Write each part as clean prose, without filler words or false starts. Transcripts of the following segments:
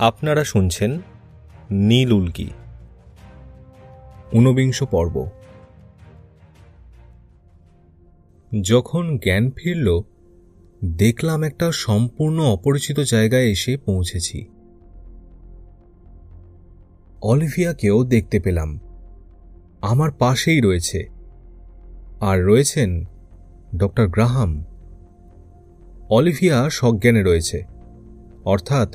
আপনারা শুনছেন নীল উল্কি ঊনবিংশ পর্ব। যখন জ্ঞান ফিরল দেখলাম একটা সম্পূর্ণ অপরিচিত জায়গায় এসে পৌঁছেছি। অলিভিয়াকেও দেখতে পেলাম, আমার পাশেই রয়েছে, আর রয়েছেন ডক্টর গ্রাহাম। অলিভিয়া সজ্ঞানে রয়েছে, অর্থাৎ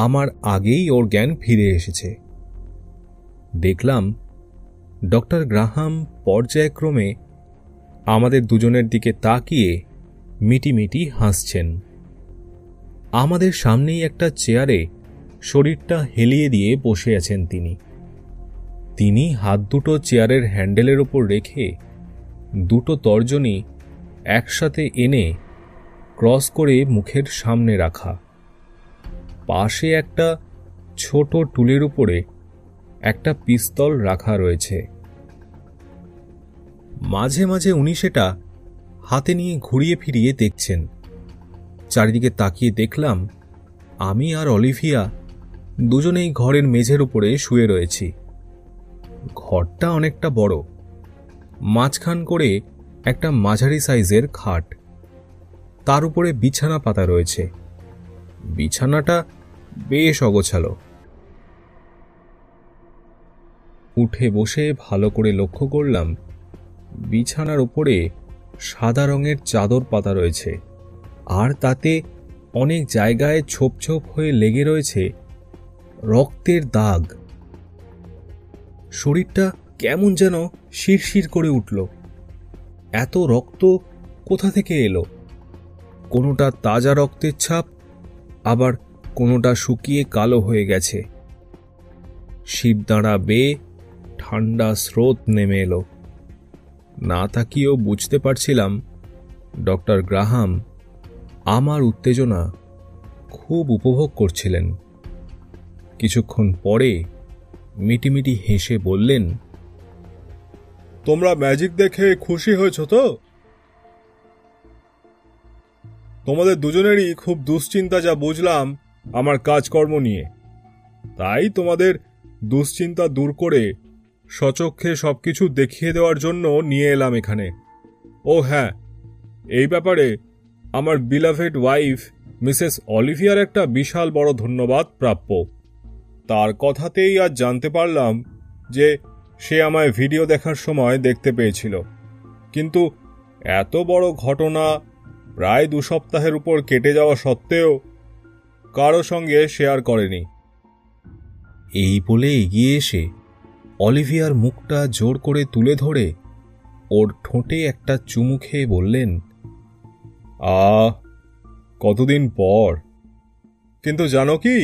আমার আগেই ওর জ্ঞান ফিরে এসেছে। দেখলাম ডক্টর গ্রাহাম পর্যায়ক্রমে আমাদের দুজনের দিকে তাকিয়ে মিটিমিটি হাসছেন। আমাদের সামনেই একটা চেয়ারে শরীরটা হেলিয়ে দিয়ে বসে আছেন তিনি হাত দুটো চেয়ারের হ্যান্ডেলের ওপর রেখে দুটো তর্জনী একসাথে এনে ক্রস করে মুখের সামনে রাখা। পাশে একটা ছোট টুলের উপরে একটা পিস্তল রাখা রয়েছে। মাঝে মাঝে উনি সেটা হাতে নিয়ে ঘুরিয়ে ফিরিয়ে দেখছেন। চারিদিকে তাকিয়ে দেখলাম আমি আর অলিভিয়া দুজনেই ঘরের মেঝের উপরে শুয়ে রয়েছি। ঘরটা অনেকটা বড়, মাঝখান করে একটা মাঝারি সাইজের খাট, তার উপরে বিছানা পাতা রয়েছে। বিছানাটা বেশ অগোছালো। উঠে বসে ভালো করে লক্ষ্য করলাম বিছানার উপরে সাদা রঙের চাদর পাতা রয়েছে, আর তাতে অনেক জায়গায় ছোপ ছোপ হয়ে লেগে রয়েছে রক্তের দাগ। শরীরটা কেমন যেন শিরশির করে উঠল। এত রক্ত কোথা থেকে এলো? কোনোটা তাজা রক্তের ছাপ, আবার কোনোটা শুকিয়ে কালো হয়ে গেছে। শিরদাঁড়া বেয়ে ঠান্ডা স্রোত নেমে এলো। না তাকিয়েও বুঝতে পারছিলাম ডক্টর গ্রাহাম আমার উত্তেজনা খুব উপভোগ করছিলেন। কিছুক্ষণ পরে মিটিমিটি হেসে বললেন, তোমরা ম্যাজিক দেখে খুশি হয়েছ তো? তোমাদের দুজনেরই খুব দুশ্চিন্তা যা বুঝলাম আমার কাজকর্ম নিয়ে। তাই তোমাদের দুশ্চিন্তা দূর করে সচক্ষে সবকিছু দেখিয়ে দেওয়ার জন্য নিয়ে এলাম এখানে। ও হ্যাঁ, এই ব্যাপারে আমার বিলাভেড ওয়াইফ মিসেস অলিভিয়ার একটা বিশাল বড় ধন্যবাদ প্রাপ্য। তার কথাতেই আজ জানতে পারলাম যে সে আমায় ভিডিও দেখার সময় দেখতে পেয়েছিল, কিন্তু এত বড় ঘটনা প্রায় 2 সপ্তাহের উপর কেটে যাওয়া সত্ত্বেও কারো সঙ্গে শেয়ার করেনি। এই বলে এগিয়ে এসে অলিভিয়ার মুখটা জোর করে তুলে ধরে ওর ঠোঁটে একটা চুমু খেয়ে বললেন, কতদিন পর। কিন্তু জানো কি,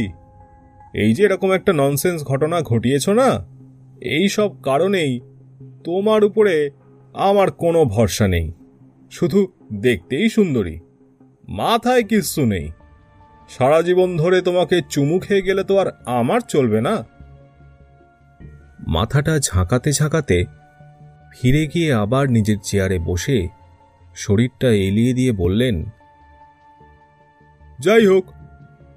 এই যে এরকম একটা ননসেন্স ঘটনা ঘটিয়েছ না, এই সব কারণেই তোমার উপরে আমার কোনো ভরসা নেই। শুধু দেখতেই সুন্দরী, মাথায় কিচ্ছু নেই। সারা জীবন ধরে তোমাকে চুমু খেয়ে গেলে তো আর আমার চলবে না। মাথাটা ঝাঁকাতে ঝাঁকাতে ফিরে গিয়ে আবার নিজের চেয়ারে বসে শরীরটা এলিয়ে দিয়ে বললেন, যাই হোক,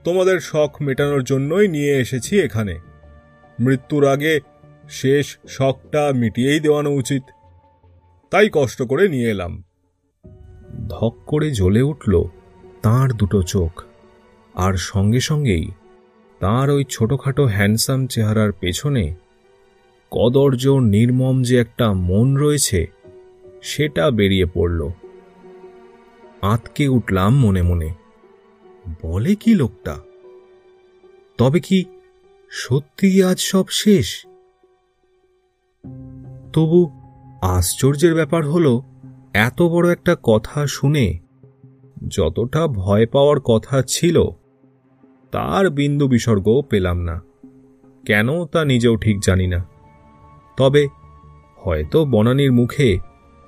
তোমাদের শখ মেটানোর জন্যই নিয়ে এসেছি এখানে। মৃত্যুর আগে শেষ শখটা মিটিয়েই দেওয়ানো উচিত, তাই কষ্ট করে নিয়ে এলাম। ধক করে জ্বলে উঠল তাঁর দুটো চোখ, আর সঙ্গে সঙ্গেই তাঁর ওই ছোটখাটো হ্যান্ডসাম চেহারার পেছনে কদর্য নির্মম যে একটা মন রয়েছে সেটা বেরিয়ে পড়ল। আঁতকে উঠলাম মনে মনে, বলে কি লোকটা? তবে কি সত্যি আজ সব শেষ? তবু আশ্চর্যের ব্যাপার হলো, এত বড় একটা কথা শুনে যতটা ভয় পাওয়ার কথা ছিল তার বিন্দু বিসর্গও পেলাম না। কেন তা নিজেও ঠিক জানি না। তবে হয়তো বনানীর মুখে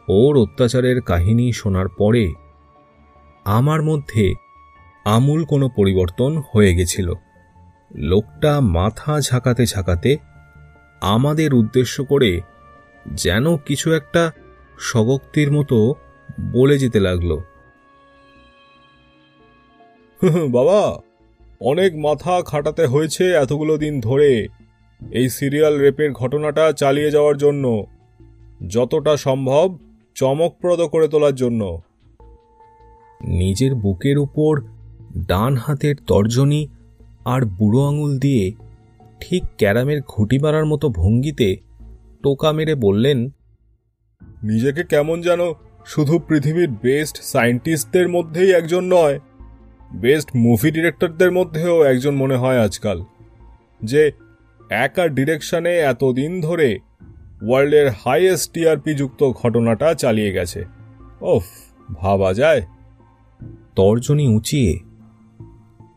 ওর অত্যাচারের কাহিনী শোনার পরে আমার মধ্যে আমূল কোনো পরিবর্তন হয়ে গেছিল। লোকটা মাথা ঝাঁকাতে ঝাঁকাতে আমাদের উদ্দেশ্য করে যেন কিছু একটা স্বগক্তির মতো বলে যেতে লাগলো, বাবা, অনেক মাথা খাটাতে হয়েছে এতগুলো দিন ধরে এই সিরিয়াল রেপের ঘটনাটা চালিয়ে যাওয়ার জন্য, যতটা সম্ভব চমকপ্রদ করে তোলার জন্য। নিজের বুকের উপর ডান হাতের তর্জনী আর বুড়ো আঙুল দিয়ে ঠিক ক্যারামের ঘুঁটি মারার মতো ভঙ্গিতে টোকা মেরে বললেন, নিজেকে কেমন যেন শুধু পৃথিবীর বেস্ট সায়েন্টিস্টদের মধ্যেই একজন নয়, বেস্ট মুভি ডিরেক্টরদের মধ্যেও একজন মনে হয় আজকাল, যে একা ডিরেকশনে এতদিন ধরে ওয়ার্ল্ডের হাইয়েস্ট টিআরপি যুক্ত ঘটনাটা চালিয়ে গেছে। ওফ, ভাবা যায়। তর্জনী উঁচিয়ে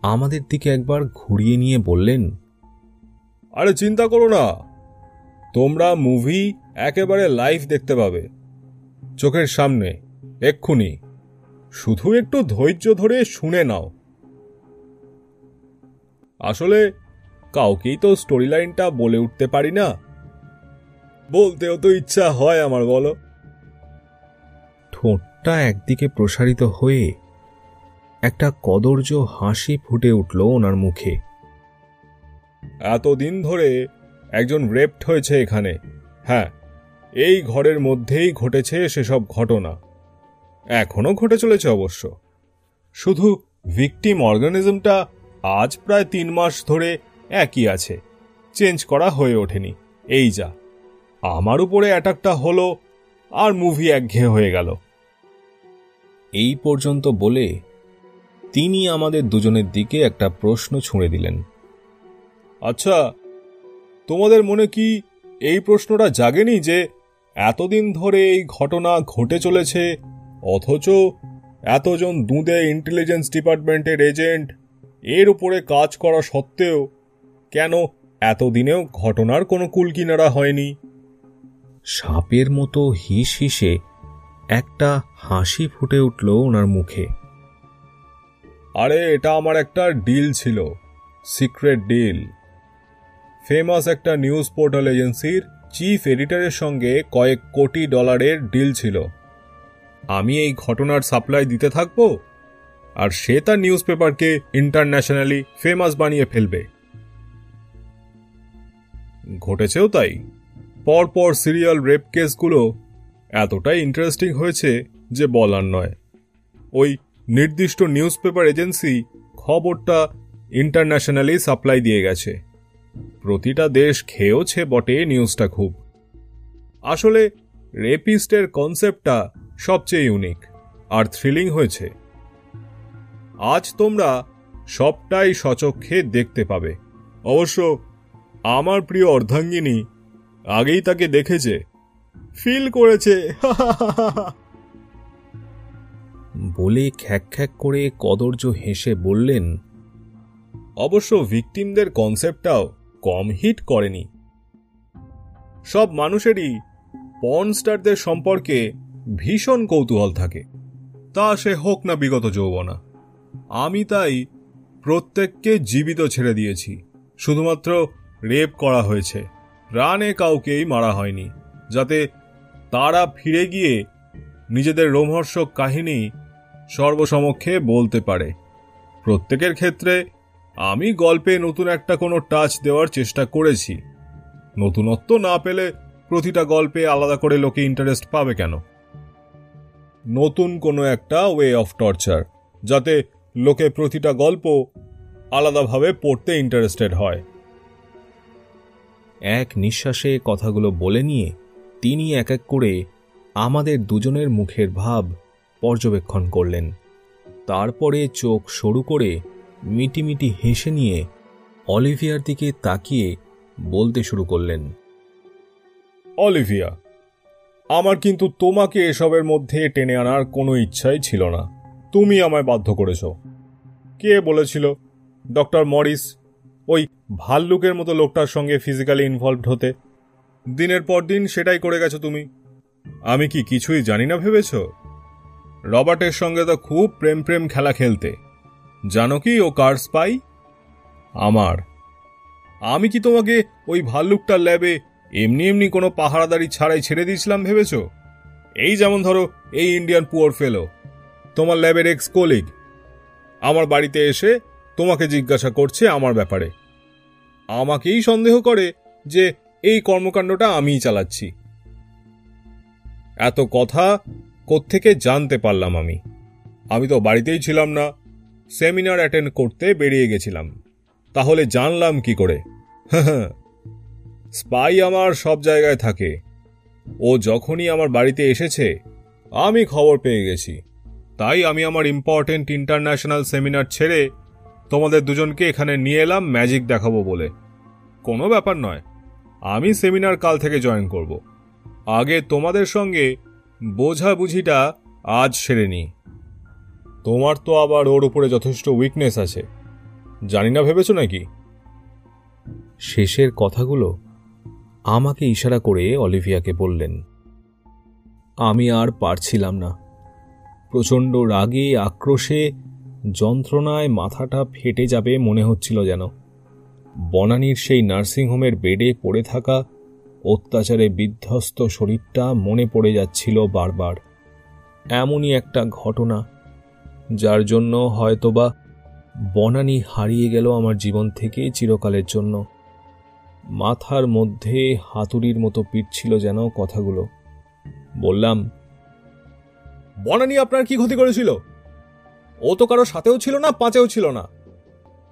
আমাদের দিকে একবার ঘুরিয়ে নিয়ে বললেন, আরে চিন্তা করো না, তোমরা মুভি একেবারে লাইভ দেখতে পাবে, চোখের সামনে, এক্ষুনি। শুধু একটু ধৈর্য ধরে শুনে নাও। আসলে কাউকেই তো স্টোরি লাইনটা বলে উঠতে পারি না, বলতেও তো ইচ্ছা হয় আমার, বলো। ঠোঁটটা একদিকে প্রসারিত হয়ে একটা কদর্য হাসি ফুটে উঠল ওনার মুখে। এতদিন ধরে একজন রেপড হয়েছে এখানে, হ্যাঁ, এই ঘরের মধ্যেই ঘটেছে সেসব ঘটনা, এখনো ঘটে চলেছে অবশ্য। শুধু ভিকটিম অর্গানিজমটা আজ প্রায় 3 মাস ধরে একই আছে, চেঞ্জ করা হয়ে ওঠেনি। এই যা, আমার উপরে অ্যাটাকটা হলো আর মুভি একঘেয়ে হয়ে গেল। এই পর্যন্ত বলে তিনি আমাদের দুজনের দিকে একটা প্রশ্ন ছুঁড়ে দিলেন। আচ্ছা, তোমাদের মনে কি এই প্রশ্নটা জাগেনি যে এতদিন ধরে এই ঘটনা ঘটে চলেছে, অথচ এতজন দুঁদে ইন্টেলিজেন্স ডিপার্টমেন্টের এজেন্ট এর উপরে কাজ করা সত্ত্বেও কেন এতদিনেও ঘটনার কোনো কুলকিনারা হয়নি? সাপের মতো হিস হিসে একটা হাসি ফুটে উঠল ওনার মুখে। আরে এটা আমার একটা ডিল ছিল, সিক্রেট ডিল। ফেমাস একটা নিউজ পোর্টাল এজেন্সির চিফ এডিটরের সঙ্গে কয়েক কোটি ডলারের ডিল ছিল। আমি এই ঘটনার সাপ্লাই দিতে থাকবো আর সে তার নিউজ পেপারকে ইন্টারন্যাশনালি ফেমাস বানিয়ে ফেলবে। ঘটেছেও তাই। পরপর সিরিয়াল রেপ কেসগুলো এতটাই ইন্টারেস্টিং হয়েছে যে বলার নয়। ওই নির্দিষ্ট নিউজ পেপার এজেন্সি খবরটা ইন্টারন্যাশনালি সাপ্লাই দিয়ে গেছে। প্রতিটা দেশ খেয়েওছে বটে নিউজটা খুব। আসলে রেপিস্টের কনসেপ্টটা সবচেয়ে ইউনিক আর থ্রিলিং হয়েছে। আজ তোমরা সবটাই সচক্ষে দেখতে পাবে। অবশ্য আমার প্রিয় অর্ধাঙ্গিনী আগেই তাকে দেখেছে, ফিল করেছে। বলে খ্যাক খ্যাক করে কদর্য হেসে বললেন, অবশ্য ভিকটিমদের কনসেপ্টটাও কম হিট করেনি। সব মানুষেরই পর্ন স্টারদের সম্পর্কে ভীষণ কৌতূহল থাকে, তা সে হোক না বিগত যৌবনা। আমি তাই প্রত্যেককে জীবিত ছেড়ে দিয়েছি, শুধুমাত্র রেপ করা হয়েছে, প্রাণে কাউকেই মারা হয়নি, যাতে তারা ফিরে গিয়ে নিজেদের রোমহর্ষক কাহিনী সর্বসমক্ষে বলতে পারে। প্রত্যেকের ক্ষেত্রে আমি গল্পে নতুন একটা কোনো টাচ দেওয়ার চেষ্টা করেছি। নতুনত্ব না পেলে প্রতিটা গল্পে আলাদা করে লোকে ইন্টারেস্ট পাবে কেন? নতুন কোনো একটা ওয়ে অফ টর্চার, যাতে লোকে প্রতিটা গল্প আলাদাভাবে পড়তে ইন্টারেস্টেড হয়। এক নিঃশ্বাসে কথাগুলো বলে নিয়ে তিনি এক এক করে আমাদের দুজনের মুখের ভাব পর্যবেক্ষণ করলেন। তারপরে চোখ সরু করে মিটিমিটি হেসে নিয়ে অলিভিয়ার দিকে তাকিয়ে বলতে শুরু করলেন, অলিভিয়া, আমার কিন্তু তোমাকে এসবের মধ্যে টেনে আনার কোনো ইচ্ছাই ছিল না। তুমি আমায় বাধ্য করেছ। কে বলেছিল ডক্টর মরিস ওই ভাল্লুকের মতো লোকটার সঙ্গে ফিজিক্যালি ইনভলভড হতে? দিনের পর দিন সেটাই করে গেছো তুমি। আমি কি কিছুই জানি না ভেবেছ? রবার্টের সঙ্গে তো খুব প্রেম প্রেম খেলা খেলতে। জানো কি ও কার স্পাই? আমার। আমি কি তোমাকে ওই ভাল্লুকটার ল্যাবে এমনি এমনি কোনো পাহারাদারি ছাড়াই ছেড়ে দিয়েছিলাম ভেবেছ? এই যেমন ধরো এই ইন্ডিয়ান পুয়ার ফেলো, তোমার ল্যাবের এক্স কলিগ, আমার বাড়িতে এসে তোমাকে জিজ্ঞাসা করছে আমার ব্যাপারে। আমাকেই সন্দেহ করে যে এই কর্মকাণ্ডটা আমিই চালাচ্ছি। এত কথা কোত্থেকে জানতে পারলাম আমি তো বাড়িতেই ছিলাম না, সেমিনার অ্যাটেন্ড করতে বেরিয়ে গেছিলাম। তাহলে জানলাম কি করে? স্পাই আমার সব জায়গায় থাকে। ও যখনই আমার বাড়িতে এসেছে আমি খবর পেয়ে গেছি। তাই আমি আমার ইম্পর্টেন্ট ইন্টারন্যাশনাল সেমিনার ছেড়ে তোমাদের দুজনকে এখানে নিয়ে এলাম ম্যাজিক দেখাবো বলে। কোনো ব্যাপার নয়, আমি সেমিনার কাল থেকে জয়েন করব। আগে তোমাদের সঙ্গে বোঝাবুঝিটা আজ সেরে নি। তোমার তো আবার ওর উপরে যথেষ্ট উইকনেস আছে, জানি না ভেবেছো নাকি? শেষের কথাগুলো আমাকে ইশারা করে অলিভিয়াকে বললেন। আমি আর পারছিলাম না। প্রচণ্ড রাগে, আক্রোশে, যন্ত্রণায় মাথাটা ফেটে যাবে মনে হচ্ছিল যেন। বনানীর সেই নার্সিংহোমের বেডে পড়ে থাকা অত্যাচারে বিধ্বস্ত শরীরটা মনে পড়ে যাচ্ছিল বারবার। এমনই একটা ঘটনা যার জন্য হয়তোবা বনানী হারিয়ে গেল আমার জীবন থেকে চিরকালের জন্য। মাথার মধ্যে হাতুড়ির মতো পিটছিল যেন কথাগুলো। বললাম, বনানী আপনার কি ক্ষতি করেছিল? ও তো কারো সাথেও ছিল না, পাঁচেও ছিল না।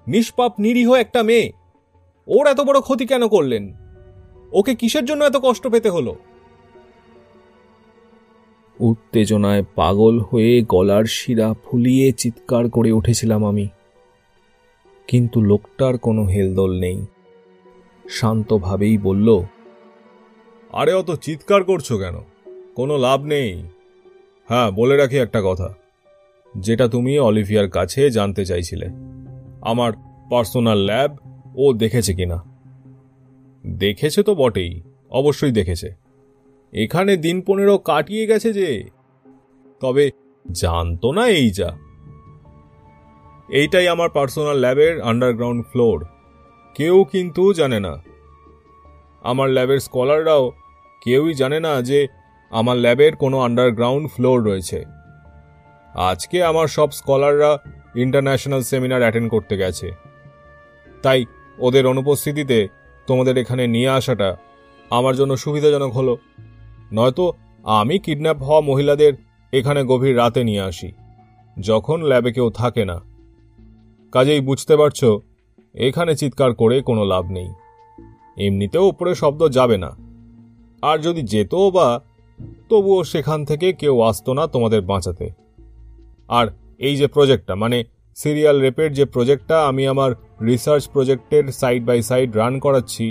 নিষ্পাপ নিরীহ একটা মেয়ে, ওর এত বড় ক্ষতি কেন করলেন? ওকে কিসের জন্য এত কষ্ট পেতে হলো? উত্তেজনায় পাগল হয়ে গলার শিরা ফুলিয়ে চিৎকার করে উঠেছিলাম আমি। কিন্তু লোকটার কোনো হেলদোল নেই। শান্তভাবেই বলল, আরে অত চিৎকার করছো কেন? কোনো লাভ নেই। হ্যাঁ, বলে রাখি একটা কথা, যেটা তুমি অলিভিয়ার কাছে জানতে চাইছিলে, আমার পার্সোনাল ল্যাব ও দেখেছে কিনা। দেখেছে তো বটেই, অবশ্যই দেখেছে। এখানে দিন 15 কাটিয়ে গেছে যে, তবে জানতো না এই যা। এইটাই আমার পার্সোনাল ল্যাবের আন্ডারগ্রাউন্ড ফ্লোর। কেউ কিন্তু জানে না। আমার ল্যাবের স্কলাররাও কেউই জানে না যে আমার ল্যাবের কোনো আন্ডারগ্রাউন্ড ফ্লোর রয়েছে। আজকে আমার সব স্কলাররা ইন্টারন্যাশনাল সেমিনার অ্যাটেন্ড করতে গেছে, তাই ওদের অনুপস্থিতিতে তোমাদের এখানে নিয়ে আসাটা আমার জন্য সুবিধাজনক হলো। নয়তো আমি কিডন্যাপ হওয়া মহিলাদের এখানে গভীর রাতে নিয়ে আসি, যখন ল্যাবে কেউ থাকে না। কাজেই বুঝতে পারছো, এখানে চিৎকার করে কোনো লাভ নেই। এমনিতেও উপরে শব্দ যাবে না, আর যদি যেতও বা, তবুও সেখান থেকে কেউ আসতো না তোমাদের বাঁচাতে। আর এই যে প্রজেক্টটা, মানে সিরিয়াল রেপের যে প্রজেক্টটা আমি আমার রিসার্চ প্রজেক্টের সাইড বাই সাইড রান করাচ্ছি,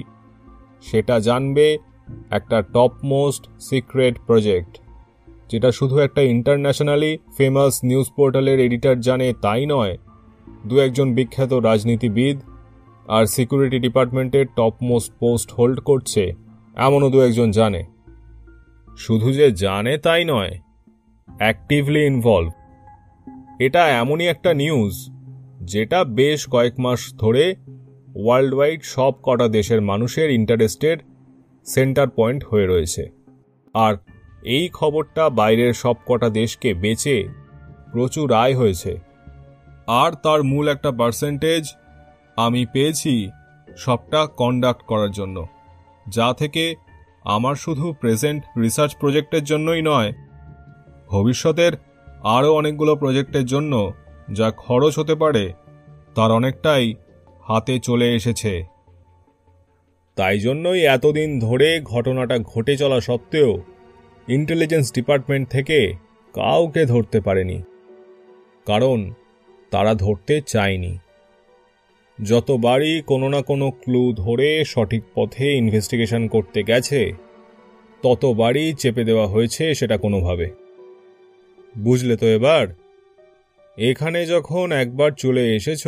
সেটা জানবে একটা টপ মোস্ট সিক্রেট প্রজেক্ট, যেটা শুধু একটা ইন্টারন্যাশনালি ফেমাস নিউজ পোর্টালের এডিটর জানে তাই নয়, দু একজন বিখ্যাত রাজনীতিবিদ আর সিকিউরিটি ডিপার্টমেন্টের টপ মোস্ট পোস্ট হোল্ড করছে এমনও দু একজন জানে। শুধু যে জানে তাই নয়, অ্যাক্টিভলি ইনভলভ। এটা এমনই একটা নিউজ যেটা বেশ কয়েক মাস ধরে ওয়ার্ল্ড ওয়াইড সব কটা দেশের মানুষের ইন্টারেস্টের সেন্টার পয়েন্ট হয়ে রয়েছে। আর এই খবরটা বাইরের সব কটা দেশকে বেচে প্রচুর আয় হয়েছে। আর তার মূল একটা পার্সেন্টেজ আমি পেয়েছি সবটা কন্ডাক্ট করার জন্য, যা থেকে আমার শুধু প্রেজেন্ট রিসার্চ প্রজেক্টের জন্যই নয়, ভবিষ্যতের আরও অনেকগুলো প্রজেক্টের জন্য যা খরচ হতে পারে তার অনেকটাই হাতে চলে এসেছে। তাই জন্যই এতদিন ধরে ঘটনাটা ঘটে চলা সত্ত্বেও ইন্টেলিজেন্স ডিপার্টমেন্ট থেকে কাউকে ধরতে পারেনি, কারণ তারা ধরতে চায়নি। যতবারই কোনো না কোনো ক্লু ধরে সঠিক পথে ইনভেস্টিগেশন করতে গেছে, ততবারই চেপে দেওয়া হয়েছে সেটা কোনোভাবে। বুঝলে তো এবার? এখানে যখন একবার চলে এসেছ,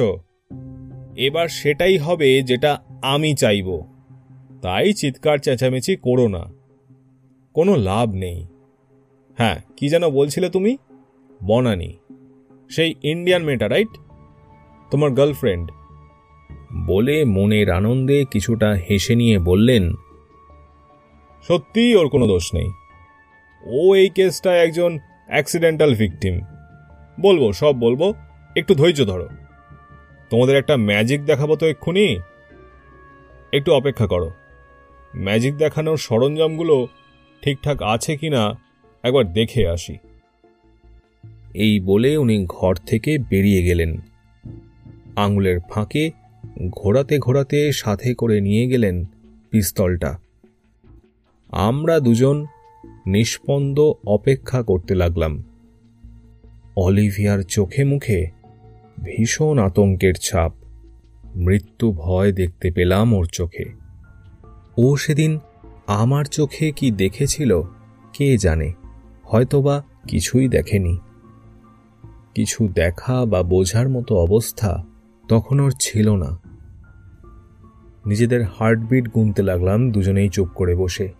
এবার সেটাই হবে যেটা আমি চাইব। তাই চিৎকার চেঁচামেচি করো না, কোনো লাভ নেই। হ্যাঁ, কি যেন বলছিলে তুমি? বনানী, সেই ইন্ডিয়ান মেয়েটা, রাইট? তোমার গার্লফ্রেন্ড? বলে মনের আনন্দে কিছুটা হেসে নিয়ে বললেন, সত্যিই ওর কোনো দোষ নেই। ও এই কেসটা একজন অ্যাক্সিডেন্টাল ভিকটিম। বলবো, সব বলবো, একটু ধৈর্য ধরো। তোমাদের একটা ম্যাজিক দেখাবো তো এক্ষুনি, একটু অপেক্ষা করো। ম্যাজিক দেখানোর সরঞ্জামগুলো ঠিকঠাক আছে কিনা একবার দেখে আসি। এই বলে উনি ঘর থেকে বেরিয়ে গেলেন। আঙুলের ফাঁকে ঘোরাতে ঘোরাতে সাথে করে নিয়ে গেলেন পিস্তলটা। আমরা দুজন নিষ্পন্দ অপেক্ষা করতে লাগলাম। অলিভিয়ার চোখে মুখে ভীষণ আতঙ্কের ছাপ, মৃত্যু ভয় দেখতে পেলাম ওর চোখে। ও সেদিন আমার চোখে কি দেখেছিল কে জানে, হয়তোবা কিছুই দেখেনি। কিছু দেখা বা বোঝার মতো অবস্থা তখন ওর ছিল না। নিজেদের হার্টবিট গুনতে লাগলাম দুজনেই চুপ করে বসে।